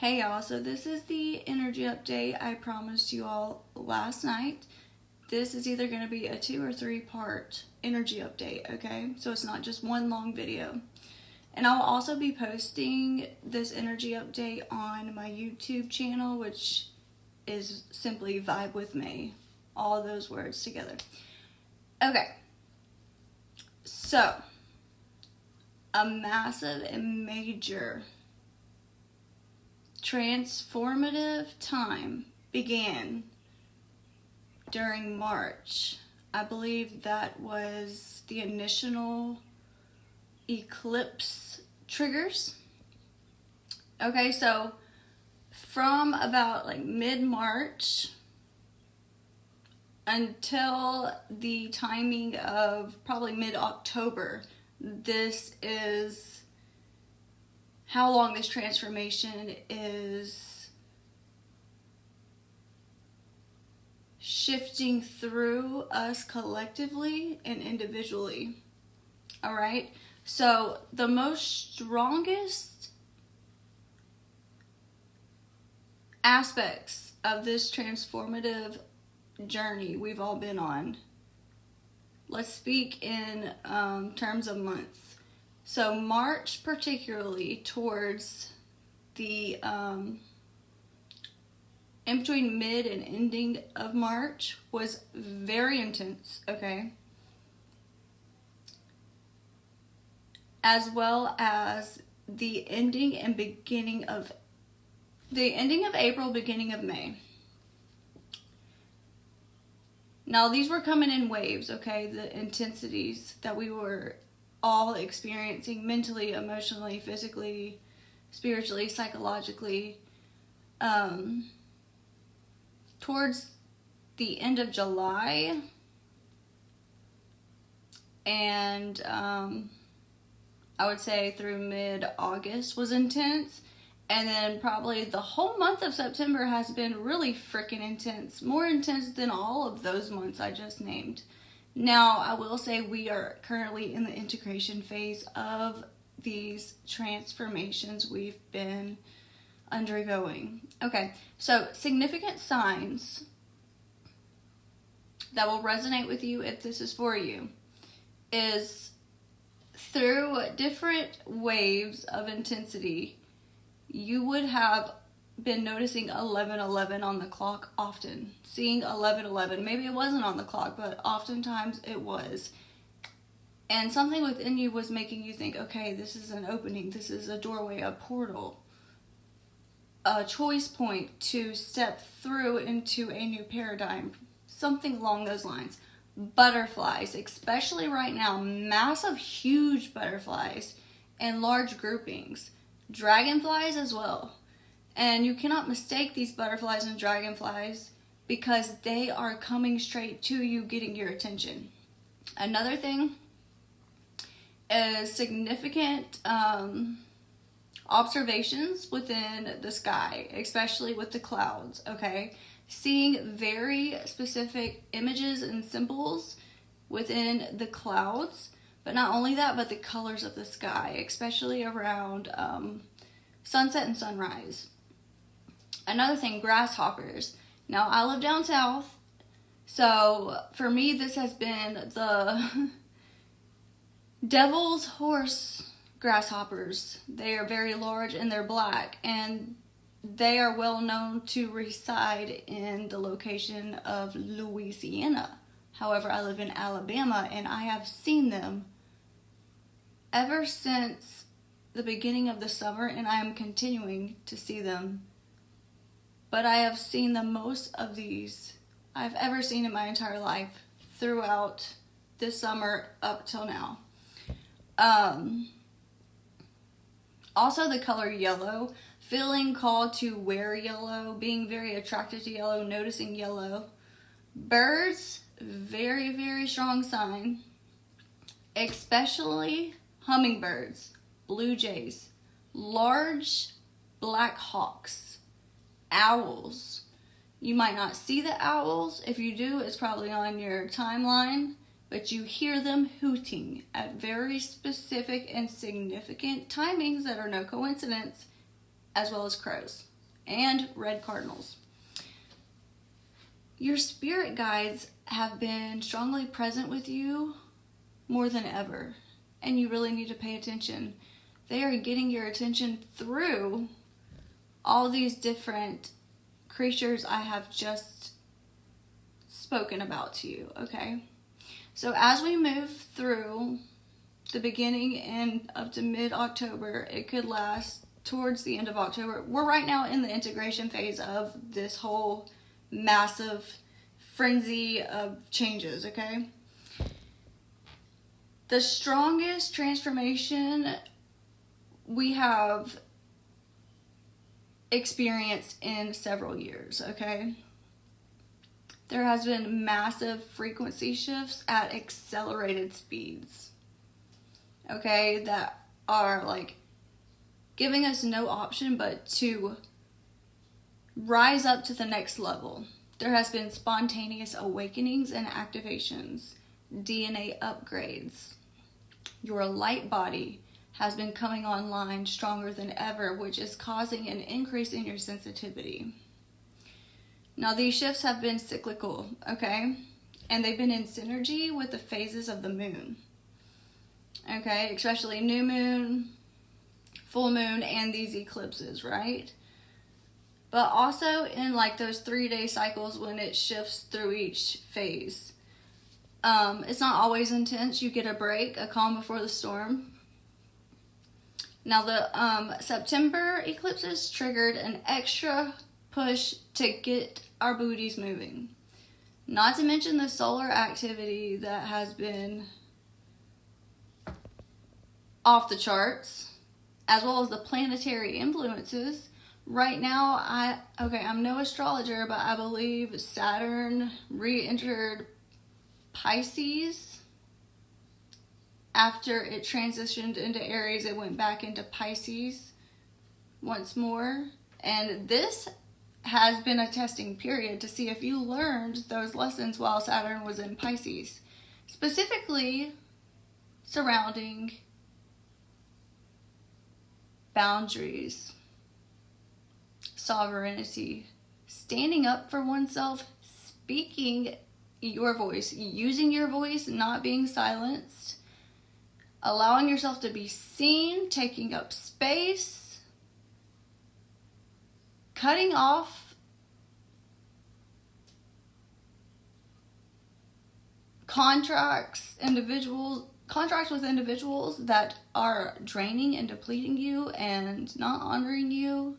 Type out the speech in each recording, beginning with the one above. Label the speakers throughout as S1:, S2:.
S1: Hey y'all, so this is the energy update I promised you all last night. This is either going to be a 2 or 3 part energy update, okay? So it's not just one long video. And I'll also be posting this energy update on my YouTube channel, which is simply Vibe with Mae. All those words together. Okay. So, a massive and major transformative time began during March. I believe that was the initial eclipse triggers. Okay, so from about like mid-March until the timing of probably mid-October, this is how long this transformation is shifting through us collectively and individually. All right? So the most strongest aspects of this transformative journey we've all been on, let's speak in terms of months. So March, particularly towards the in between mid and ending of March, was very intense, okay? As well as the ending of April, beginning of May. Now these were coming in waves, okay? The intensities that we were all experiencing mentally, emotionally, physically, spiritually, psychologically, towards the end of July and I would say through mid-August was intense, and then probably the whole month of September has been really freaking intense, more intense than all of those months I just named. Now, I will say we are currently in the integration phase of these transformations we've been undergoing. Okay, so significant signs that will resonate with you if this is for you is through different waves of intensity, you would have been noticing 11:11 on the clock often. Seeing 11:11. Maybe it wasn't on the clock, but oftentimes it was. And something within you was making you think, okay, this is an opening. This is a doorway, a portal, a choice point to step through into a new paradigm. Something along those lines. Butterflies, especially right now, massive, huge butterflies in large groupings. Dragonflies as well. And you cannot mistake these butterflies and dragonflies because they are coming straight to you, getting your attention. Another thing is significant observations within the sky, especially with the clouds, okay? Seeing very specific images and symbols within the clouds, but not only that, but the colors of the sky, especially around sunset and sunrise. Another thing, grasshoppers. Now, I live down south, so for me, this has been the devil's horse grasshoppers. They are very large and they're black, and they are well known to reside in the location of Louisiana. However, I live in Alabama, and I have seen them ever since the beginning of the summer, and I am continuing to see them. But I have seen the most of these I've ever seen in my entire life throughout this summer up till now. Also the color yellow, feeling called to wear yellow, being very attracted to yellow, noticing yellow. Birds, very, very strong sign, especially hummingbirds, blue jays, large black hawks, owls. You might not see the owls. If you do, it's probably on your timeline, but you hear them hooting at very specific and significant timings that are no coincidence, as well as crows. and red cardinals. Your spirit guides have been strongly present with you more than ever, and you really need to pay attention. They are getting your attention through all these different creatures I have just spoken about to you, okay? So as we move through the beginning and up to mid-October, it could last towards the end of October. We're right now in the integration phase of this whole massive frenzy of changes, okay? The strongest transformation we have experienced in several years, okay? There has been massive frequency shifts at accelerated speeds, okay, that are like giving us no option but to rise up to the next level. There has been spontaneous awakenings and activations, DNA upgrades. Your light body has been coming online stronger than ever, which is causing an increase in your sensitivity. Now, these shifts have been cyclical, okay? And they've been in synergy with the phases of the moon, okay? Especially new moon, full moon, and these eclipses, right? But also in like those 3-day cycles when it shifts through each phase. It's not always intense. You get a break, a calm before the storm. Now, the September eclipses triggered an extra push to get our booties moving. Not to mention the solar activity that has been off the charts, as well as the planetary influences. Right now, I'm no astrologer, but I believe Saturn re-entered Pisces. After it transitioned into Aries, it went back into Pisces once more. And this has been a testing period to see if you learned those lessons while Saturn was in Pisces. Specifically surrounding boundaries, sovereignty, standing up for oneself, speaking your voice, using your voice, not being silenced, allowing yourself to be seen, taking up space, cutting off contracts with individuals that are draining and depleting you and not honoring you.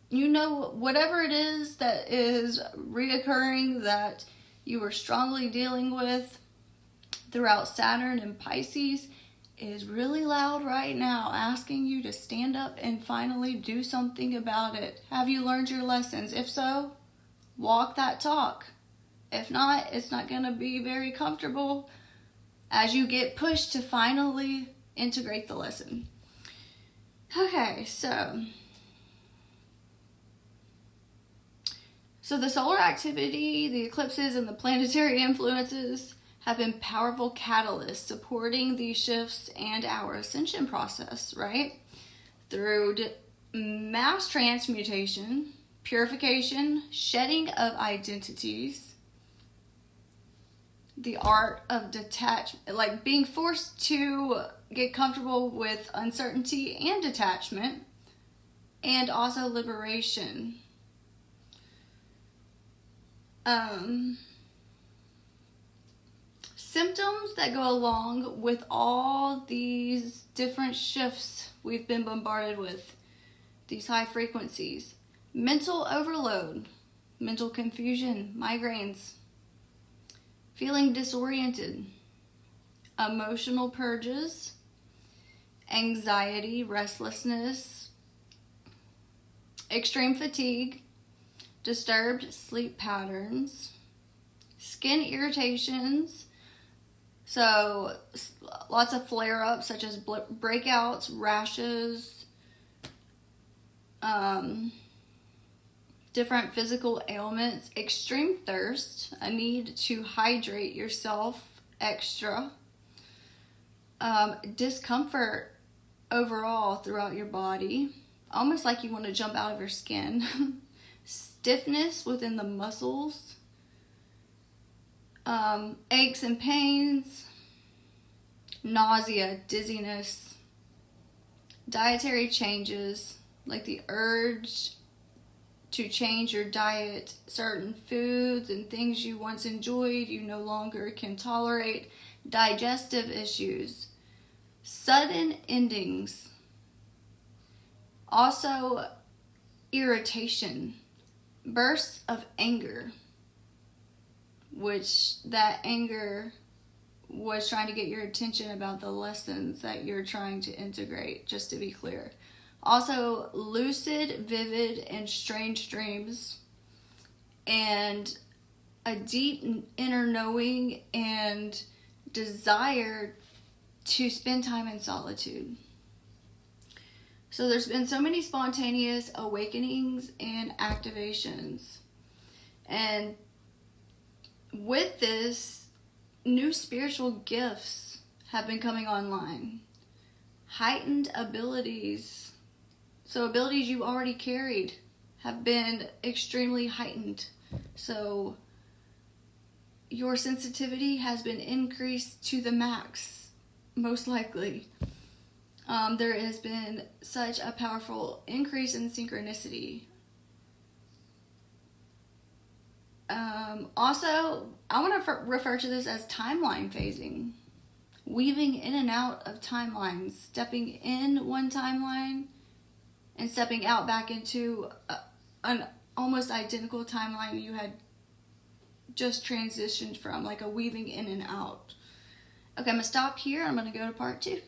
S1: You know, whatever it is that is reoccurring that you were strongly dealing with throughout Saturn and Pisces is really loud right now, asking you to stand up and finally do something about it. Have you learned your lessons? If so, walk that talk. If not, it's not going to be very comfortable as you get pushed to finally integrate the lesson. Okay, so the solar activity, the eclipses, and the planetary influences have been powerful catalysts supporting these shifts and our ascension process, right? Through mass transmutation, purification, shedding of identities, the art of detachment, like being forced to get comfortable with uncertainty and detachment, and also liberation. Symptoms that go along with all these different shifts we've been bombarded with, these high frequencies: mental overload, mental confusion, migraines, feeling disoriented, emotional purges, anxiety, restlessness, extreme fatigue, disturbed sleep patterns, skin irritations, so lots of flare-ups such as breakouts, rashes, different physical ailments, extreme thirst, a need to hydrate yourself extra, discomfort overall throughout your body, almost like you want to jump out of your skin. Stiffness within the muscles, aches and pains, nausea, dizziness, dietary changes, like the urge to change your diet, certain foods and things you once enjoyed you no longer can tolerate, digestive issues, sudden endings, also irritation, bursts of anger, which that anger was trying to get your attention about the lessons that you're trying to integrate, just to be clear. Also, lucid, vivid, and strange dreams, and a deep inner knowing and desire to spend time in solitude. So there's been so many spontaneous awakenings and activations. And with this, new spiritual gifts have been coming online. Heightened abilities. So abilities you already carried have been extremely heightened. So your sensitivity has been increased to the max, most likely. There has been such a powerful increase in synchronicity. Also, I want to refer to this as timeline phasing. Weaving in and out of timelines, stepping in one timeline and stepping out back into an almost identical timeline you had just transitioned from, like a weaving in and out. Okay, I'm going to stop here. I'm going to go to part 2.